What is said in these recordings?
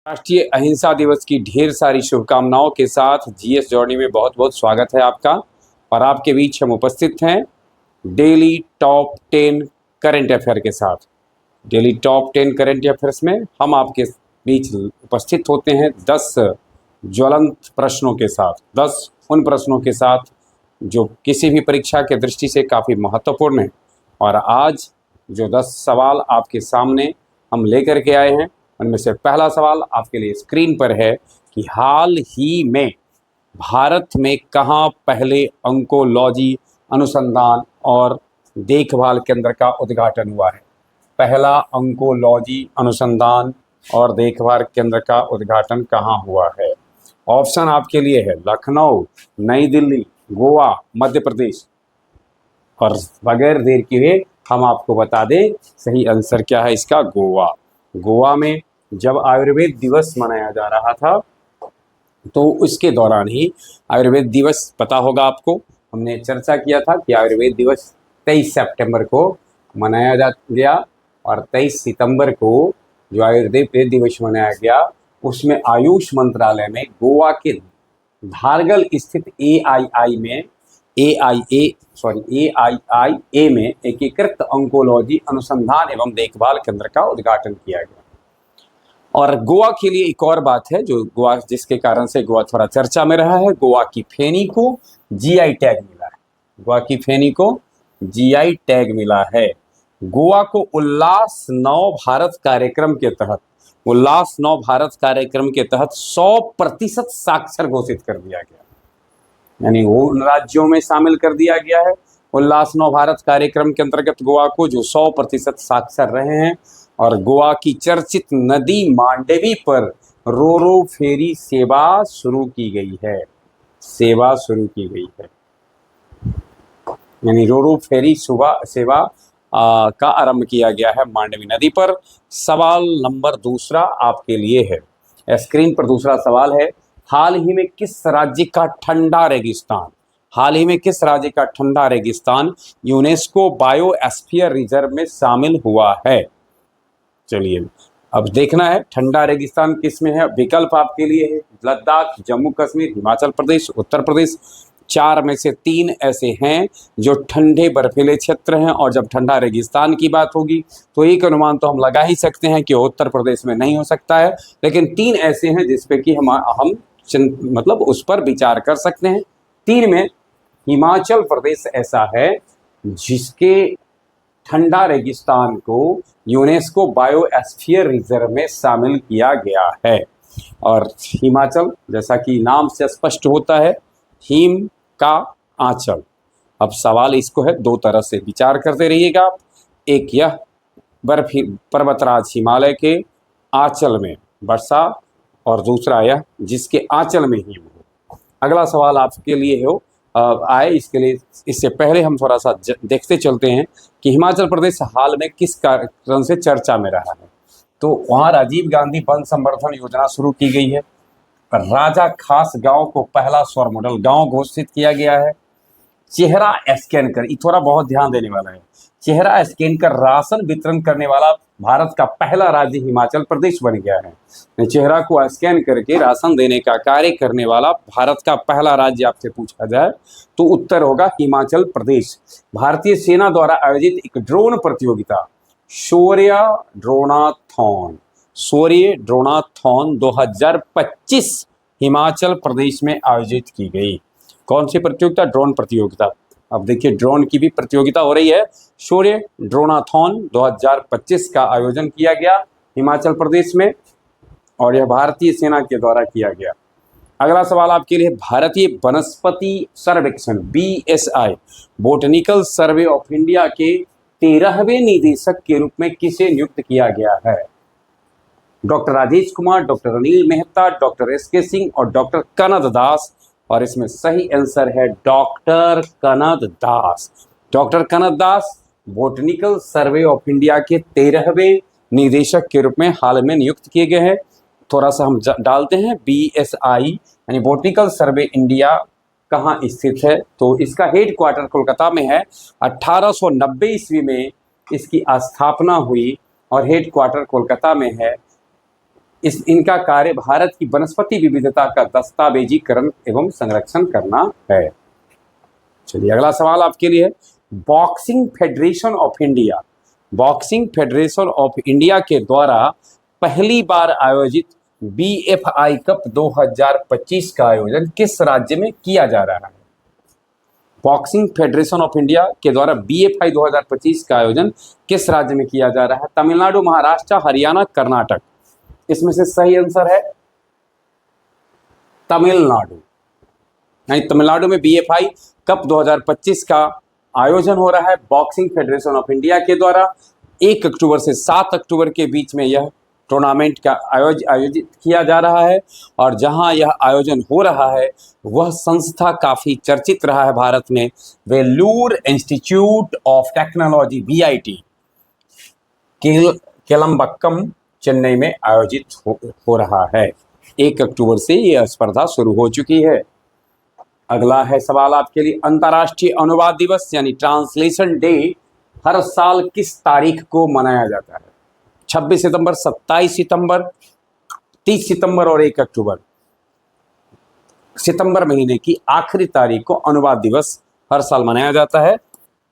राष्ट्रीय अहिंसा दिवस की ढेर सारी शुभकामनाओं के साथ जीएस जर्नी में बहुत बहुत स्वागत है आपका। और आपके बीच हम उपस्थित हैं डेली टॉप 10 करंट अफेयर के साथ। डेली टॉप 10 करंट अफेयर्स में हम आपके बीच उपस्थित होते हैं 10 ज्वलंत प्रश्नों के साथ, 10 उन प्रश्नों के साथ जो किसी भी परीक्षा के दृष्टि से काफ़ी महत्वपूर्ण है। और आज जो 10 सवाल आपके सामने हम लेकर के आए हैं, उनमें से पहला सवाल आपके लिए स्क्रीन पर है कि हाल ही में भारत में कहाँ पहले ऑन्कोलॉजी अनुसंधान और देखभाल केंद्र का उद्घाटन हुआ है। पहला ऑन्कोलॉजी अनुसंधान और देखभाल केंद्र का उद्घाटन कहाँ हुआ है। ऑप्शन आपके लिए है लखनऊ, नई दिल्ली, गोवा, मध्य प्रदेश। और बगैर देर किए हम आपको बता दें सही आंसर क्या है इसका, गोवा। गोवा में जब आयुर्वेद दिवस मनाया जा रहा था तो उसके दौरान ही आयुर्वेद दिवस पता होगा आपको, हमने चर्चा किया था कि आयुर्वेद दिवस 23 सितंबर को मनाया गया। और 23 सितंबर को जो आयुर्वेद दिवस मनाया गया उसमें आयुष मंत्रालय में गोवा के धारगल स्थित AII में एकीकृत ऑन्कोलॉजी अनुसंधान एवं देखभाल केंद्र का उद्घाटन किया गया। और गोवा के लिए एक और बात है जो गोवा, जिसके कारण से गोवा थोड़ा चर्चा में रहा है, गोवा की फेनी को GI टैग मिला है। गोवा की फेनी को GI टैग मिला है। गोवा को उल्लास नव भारत कार्यक्रम के तहत 100% साक्षर घोषित कर दिया गया, यानी वो उन राज्यों में शामिल कर दिया गया है उल्लास नव भारत कार्यक्रम के अंतर्गत गोवा को जो 100% साक्षर रहे हैं। और गोवा की चर्चित नदी मांडवी पर रोरो फेरी सेवा शुरू की गई है। यानी रोरो फेरी सेवा का आरंभ किया गया है मांडवी नदी पर। सवाल नंबर दूसरा आपके लिए है, स्क्रीन पर दूसरा सवाल है, हाल ही में किस राज्य का ठंडा रेगिस्तान यूनेस्को बायोस्फीयर रिजर्व में शामिल हुआ है। चलिए अब देखना है ठंडा रेगिस्तान किस में है। विकल्प आपके लिए है लद्दाख, जम्मू कश्मीर, हिमाचल प्रदेश, उत्तर प्रदेश। 4 में से 3 ऐसे हैं जो ठंडे बर्फीले क्षेत्र हैं। और जब ठंडा रेगिस्तान की बात होगी तो एक अनुमान तो हम लगा ही सकते हैं कि उत्तर प्रदेश में नहीं हो सकता है, लेकिन 3 ऐसे हैं जिस पे कि हम उस पर विचार कर सकते हैं। 3 में हिमाचल प्रदेश ऐसा है जिसके ठंडा रेगिस्तान को यूनेस्को बायोस्फीयर रिजर्व में शामिल किया गया है। और हिमाचल जैसा कि नाम से स्पष्ट होता है, हिम का आंचल। अब सवाल इसको है 2 तरह से विचार करते रहिएगा आप। एक यह बर्फी पर्वतराज हिमालय के आंचल में वर्षा, और दूसरा यह जिसके आंचल में हिम हो। अगला सवाल आपके लिए हो आए, इसके लिए इससे पहले हम थोड़ा सा देखते चलते हैं कि हिमाचल प्रदेश हाल में किस कारण से चर्चा में रहा है। तो वहाँ राजीव गांधी वन संवर्धन योजना शुरू की गई है। राजा खास गांव को पहला सौर मॉडल गांव घोषित किया गया है। चेहरा स्कैन कर, ये थोड़ा बहुत ध्यान देने वाला है, चेहरा स्कैन कर राशन वितरण करने वाला भारत का पहला राज्य हिमाचल प्रदेश बन गया है। चेहरा को स्कैन करके राशन देने का कार्य करने वाला भारत का पहला राज्य आपसे पूछा जाए तो उत्तर होगा हिमाचल प्रदेश। भारतीय सेना द्वारा आयोजित एक ड्रोन प्रतियोगिता शौर्य ड्रोनाथॉन 2025 हिमाचल प्रदेश में आयोजित की गई। कौन सी प्रतियोगिता? ड्रोन प्रतियोगिता। अब देखिए ड्रोन की भी प्रतियोगिता हो रही है। शौर्य ड्रोनाथॉन 2025 का आयोजन किया गया हिमाचल प्रदेश में, और यह भारतीय सेना के द्वारा किया गया। अगला सवाल आपके लिए, भारतीय वनस्पति सर्वेक्षण BSI botanical Survey of India के 13वें निदेशक के रूप में किसे नियुक्त किया गया है? Doctor Rajesh Kumar, doctor Anil Mehta, doctor SK Singh और डॉक्टर कनद दास। और इसमें सही आंसर है doctor Kanad Das. Doctor Kanad Das Botanical Survey of India के 13वें निदेशक के रूप में हाल में नियुक्त किए गए हैं। थोड़ा सा हम डालते हैं BSI यानी बोटनिकल सर्वे इंडिया कहाँ स्थित है, तो इसका हेड क्वार्टर कोलकाता में है। 1890 ईस्वी में इसकी स्थापना हुई और हेड क्वार्टर कोलकाता में है। इनका कार्य भारत की वनस्पति विविधता का दस्तावेजीकरण एवं संरक्षण करना है। चलिए अगला सवाल आपके लिए है, boxing federation of India, boxing federation of India के द्वारा पहली बार आयोजित BFI कप 2025 का आयोजन किस राज्य में किया जा रहा है? बॉक्सिंग फेडरेशन ऑफ इंडिया के द्वारा BFI 2025 का आयोजन किस राज्य में किया जा रहा है? तमिलनाडु, महाराष्ट्र, हरियाणा, कर्नाटक। इसमें से सही आंसर है तमिलनाडु। यानी तमिलनाडु में BFI कप 2025 का आयोजन हो रहा है बॉक्सिंग फेडरेशन ऑफ इंडिया के द्वारा। 1 अक्टूबर से 7 अक्टूबर के बीच में यह टूर्नामेंट का आयोजित किया जा रहा है। और जहां यह आयोजन हो रहा है वह संस्था काफ़ी चर्चित रहा है भारत में, Vellore Institute of Technology VIT Kelambakkam Chennai में आयोजित हो रहा है। 1 अक्टूबर से यह स्पर्धा शुरू हो चुकी है। अगला है सवाल आपके लिए, अंतर्राष्ट्रीय अनुवाद दिवस यानी ट्रांसलेशन डे हर साल किस तारीख को मनाया जाता है? 26 सितंबर, 27 सितंबर, 30 सितंबर और 1 अक्टूबर। सितंबर महीने की आखिरी तारीख को अनुवाद दिवस हर साल मनाया जाता है,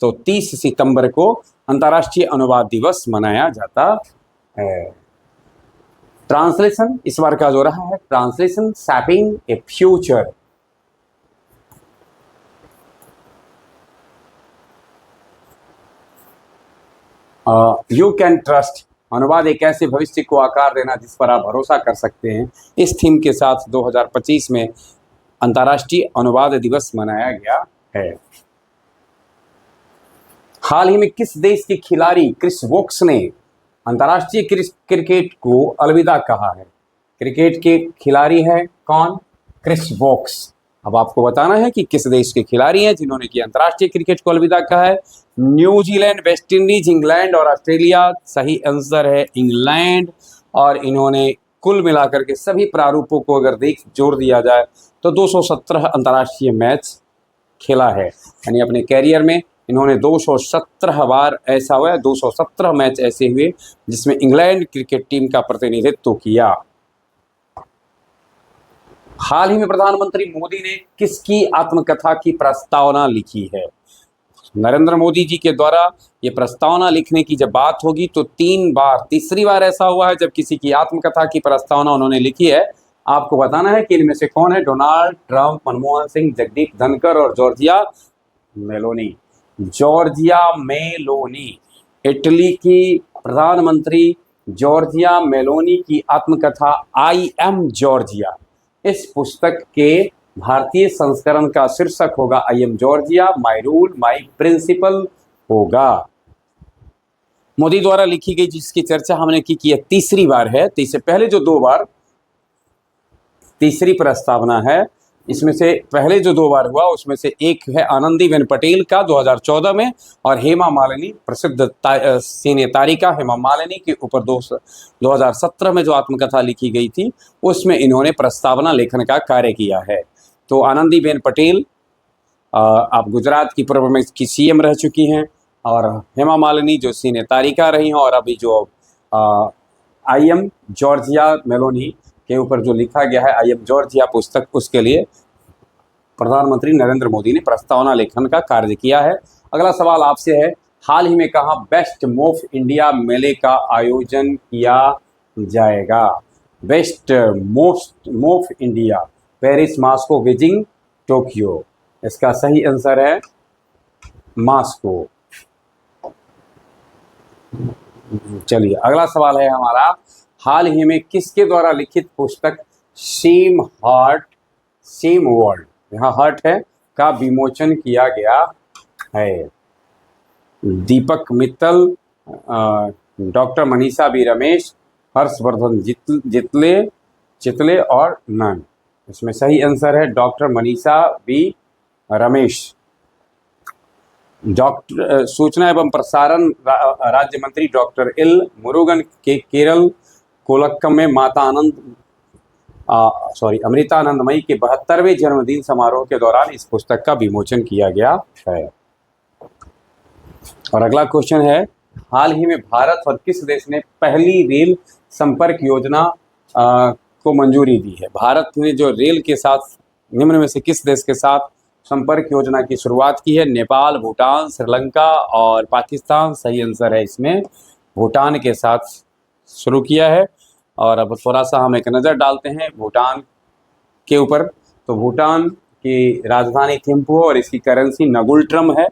तो 30 सितंबर को अंतर्राष्ट्रीय अनुवाद दिवस मनाया जाता है। ट्रांसलेशन इस बार का जो रहा है, translation shopping A future. You can trust, अनुवाद एक ऐसे भविष्य को आकार देना जिस पर आप भरोसा कर सकते हैं। इस थीम के साथ 2025 में अंतर्राष्ट्रीय अनुवाद दिवस मनाया गया है। हाल ही में किस देश के खिलाड़ी क्रिस वोक्स ने अंतर्राष्ट्रीय क्रिकेट को अलविदा कहा है? क्रिकेट के खिलाड़ी हैं कौन? Chris Woakes. अब आपको बताना है कि किस देश के खिलाड़ी हैं जिन्होंने कि अंतर्राष्ट्रीय क्रिकेट को अलविदा कहा है। न्यूजीलैंड, वेस्ट इंडीज, इंग्लैंड और ऑस्ट्रेलिया। सही आंसर है इंग्लैंड। और इन्होंने कुल मिलाकर के सभी प्रारूपों को अगर जोड़ दिया जाए तो 217 अंतर्राष्ट्रीय मैच खेला है। यानी अपने कैरियर में इन्होंने 217 बार ऐसा हुआ है, 217 मैच ऐसे हुए जिसमें इंग्लैंड क्रिकेट टीम का प्रतिनिधित्व किया। हाल ही में प्रधानमंत्री मोदी ने किसकी आत्मकथा की प्रस्तावना लिखी है? नरेंद्र मोदी जी के द्वारा ये प्रस्तावना लिखने की जब बात होगी तो तीसरी बार ऐसा हुआ है जब किसी की आत्मकथा की प्रस्तावना उन्होंने लिखी है। आपको बताना है कि इनमें से कौन है? डोनाल्ड ट्रंप, मनमोहन सिंह, जगदीप धनखड़ और Giorgia Meloni. Giorgia Meloni, Italy की प्रधानमंत्री जॉर्जिया मेलोनी की आत्मकथा आई एम जॉर्जिया। इस पुस्तक के भारतीय संस्करण का शीर्षक होगा I am Giorgia, my rule my principle होगा। मोदी द्वारा लिखी गई जिसकी चर्चा हमने की है तीसरी बार है, तो इससे पहले जो 2 बार तीसरी प्रस्तावना है, इसमें से पहले जो 2 बार हुआ उसमें से एक है आनंदीबेन पटेल का 2014 में, और हेमा मालिनी प्रसिद्ध सिने तारिका हेमा मालिनी के ऊपर 2017 में जो आत्मकथा लिखी गई थी उसमें इन्होंने प्रस्तावना लेखन का कार्य किया है। तो आनंदीबेन पटेल आप गुजरात की पूर्व में की CM रह चुकी हैं, और हेमा मालिनी जो सिने तारिका रही हैं, और अभी जो आई एम जॉर्जिया मेलोनी के ऊपर जो लिखा गया है आई एम जॉर्जिया पुस्तक, उसके लिए प्रधानमंत्री नरेंद्र मोदी ने प्रस्तावना लेखन का कार्य किया है। अगला सवाल आपसे है, हाल ही में कहाँ बेस्ट मोफ इंडिया मेले का आयोजन किया जाएगा? बेस्ट मोफ India, Paris, Moscow, Beijing, Tokyo. इसका सही आंसर है मॉस्को। चलिए अगला सवाल है हमारा, हाल ही में किसके द्वारा लिखित पुस्तक सेम हार्ट सेम वर्ल्ड, यहाँ हार्ट है, का विमोचन किया गया है? दीपक मित्तल, डॉक्टर मनीषा बी रमेश, हर्षवर्धन चितले और नन। इसमें सही आंसर है doctor Manisha B Ramesh. Doctor सूचना एवं प्रसारण राज्य मंत्री डॉक्टर एल मुरुगन के केरल कोलक्कम में अमृतानंदमयी के 72वें जन्मदिन समारोह के दौरान इस पुस्तक का विमोचन किया गया है। और अगला क्वेश्चन है, हाल ही में भारत और किस देश ने पहली रेल संपर्क योजना को मंजूरी दी है। भारत ने जो रेल के साथ निम्न में से किस देश के साथ संपर्क योजना की शुरुआत की है? नेपाल, भूटान, श्रीलंका और पाकिस्तान। सही आंसर है इसमें भूटान के साथ शुरू किया है। और अब थोड़ा सा हम एक नज़र डालते हैं भूटान के ऊपर। तो भूटान की राजधानी थिम्पू और इसकी करेंसी नगुल-ट्रम है।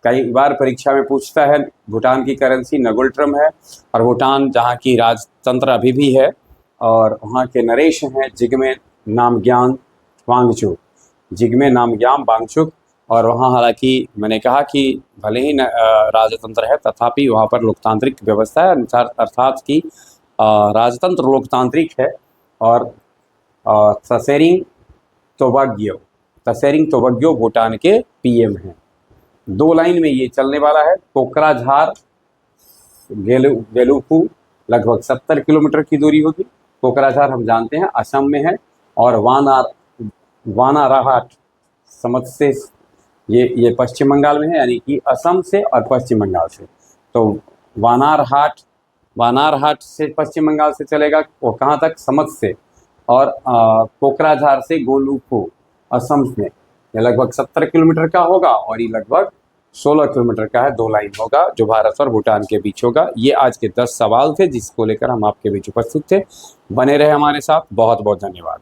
कई बार परीक्षा में पूछता है, भूटान की करेंसी नगुल-ट्रम है। और भूटान जहाँ की राजतंत्र अभी भी है और वहाँ के नरेश हैं जिग्मे नामग्याल वांगचुक, जिग्मे नामग्याल वांगचुक। और वहाँ हालांकि मैंने कहा कि भले ही राजतंत्र है तथापि वहाँ पर लोकतांत्रिक व्यवस्था है, अर्थात कि राजतंत्र लोकतांत्रिक है। और त्शेरिंग तोब्गे भूटान के पीएम हैं। 2 लाइन में ये चलने वाला है। कोकराझार गेलुपू लगभग 70 किलोमीटर की दूरी होगी। कोकराझार हम जानते हैं असम में है। और वानाराहाट समझ से ये पश्चिम बंगाल में है, यानी कि असम से और पश्चिम बंगाल से। तो वानारहाट से पश्चिम बंगाल से चलेगा वो कहाँ तक? समझ से। और कोकराझार से गोलुपू असम में ये लगभग 70 किलोमीटर का होगा और ये लगभग 16 किलोमीटर का है। 2 लाइन होगा जो भारत और भूटान के बीच होगा। ये आज के 10 सवाल थे जिसको लेकर हम आपके बीच उपस्थित थे। बने रहे हमारे साथ। बहुत बहुत धन्यवाद।